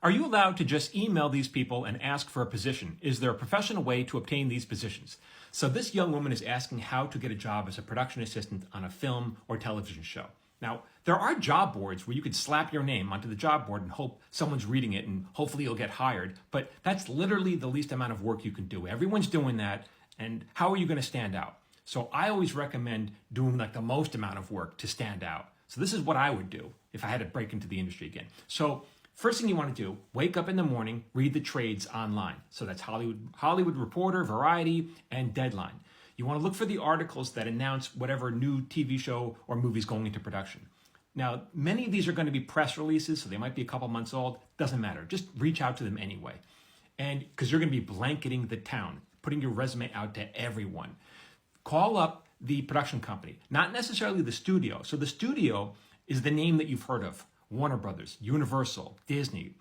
Are you allowed to just email these people and ask for a position? Is there a professional way to obtain these positions? So this young woman is asking how to get a job as a production assistant on a film or television show. Now, there are job boards where you could slap your name onto the job board and hope someone's reading it and hopefully you'll get hired, but that's literally the least amount of work you can do. Everyone's doing that, and how are you going to stand out? So I always recommend doing like the most amount of work to stand out. So this is what I would do if I had to break into the industry again. So first thing you want to do, wake up in the morning, read the trades online. So that's Hollywood Reporter, Variety, and Deadline. You want to look for the articles that announce whatever new TV show or movie is going into production. Now, many of these are going to be press releases, so they might be a couple months old. Doesn't matter. Just reach out to them anyway. And because you're going to be blanketing the town, putting your resume out to everyone. Call up the production company, not necessarily the studio. So the studio is the name that you've heard of. Warner Brothers, Universal, Disney.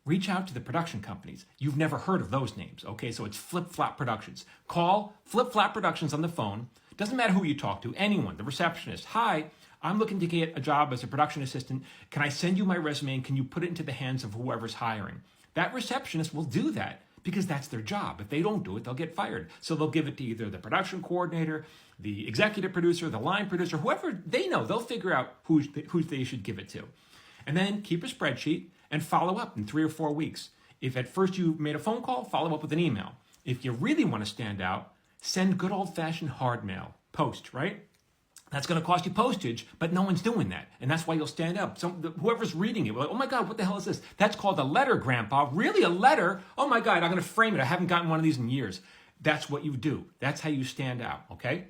Reach out to the production companies. You've never heard of those names, okay? So it's Flip Flop Productions. Call Flip Flop Productions on the phone. Doesn't matter who you talk to, anyone, the receptionist. Hi, I'm looking to get a job as a production assistant. Can I send you my resume and can you put it into the hands of whoever's hiring? That receptionist will do that because that's their job. If they don't do it, they'll get fired. So they'll give it to either the production coordinator, the executive producer, the line producer, whoever they know. They'll figure out who they should give it to. And then keep a spreadsheet and follow up in 3 or 4 weeks. If at first you made a phone call, follow up with an email. If you really want to stand out, send good old-fashioned hard mail, post, right? That's going to cost you postage, but no one's doing that. And that's why you'll stand up. Whoever's reading it will like, oh my God, what the hell is this? That's called a letter, Grandpa. Really, a letter? Oh my God, I'm going to frame it. I haven't gotten one of these in years. That's what you do. That's how you stand out, okay?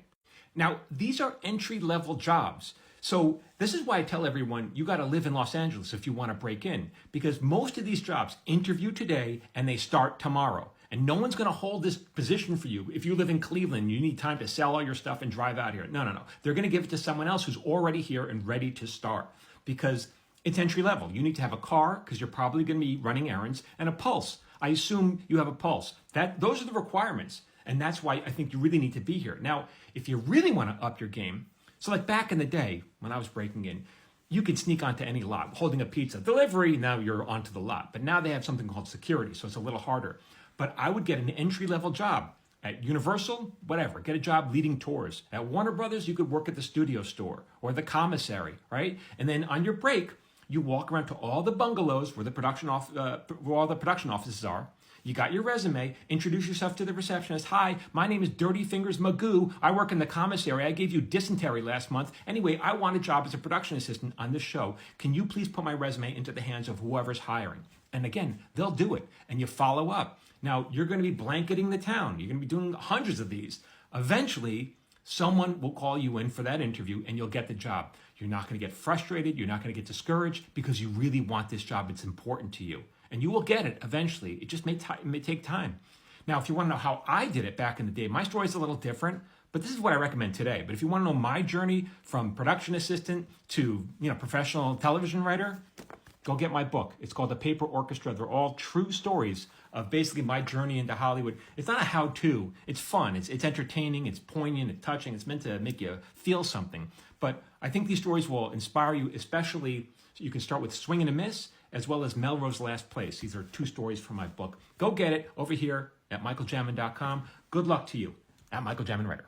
Now, these are entry-level jobs. So this is why I tell everyone, you got to live in Los Angeles if you want to break in, because most of these jobs interview today and they start tomorrow. And no one's going to hold this position for you. If you live in Cleveland, you need time to sell all your stuff and drive out here. No. They're going to give it to someone else who's already here and ready to start because it's entry level. You need to have a car because you're probably going to be running errands and a pulse. I assume you have a pulse. Those are the requirements. And that's why I think you really need to be here. Now, if you really want to up your game, so like back in the day when I was breaking in, you could sneak onto any lot, holding a pizza delivery, now you're onto the lot. But now they have something called security, so it's a little harder. But I would get an entry-level job at Universal, whatever, get a job leading tours. At Warner Brothers, you could work at the studio store or the commissary, right? And then on your break, you walk around to all the bungalows where where all the production offices are. You got your resume, introduce yourself to the receptionist. Hi, my name is Dirty Fingers Magoo. I work in the commissary. I gave you dysentery last month. Anyway, I want a job as a production assistant on this show. Can you please put my resume into the hands of whoever's hiring? And again, they'll do it. And you follow up. Now, you're going to be blanketing the town. You're going to be doing hundreds of these. Eventually, someone will call you in for that interview and you'll get the job. You're not going to get frustrated. You're not going to get discouraged because you really want this job. It's important to you. And you will get it eventually. It just may take time. Now, if you want to know how I did it back in the day, my story is a little different, but this is what I recommend today. But if you want to know my journey from production assistant to professional television writer, go get my book. It's called The Paper Orchestra. They're all true stories of basically my journey into Hollywood. It's not a how-to. It's fun. It's entertaining. It's poignant. It's touching. It's meant to make you feel something. But I think these stories will inspire you, especially you can start with Swing and a Miss as well as Melrose Last Place. These are 2 stories from my book. Go get it over here at michaeljamin.com. Good luck to you at Michael Jamin Writer.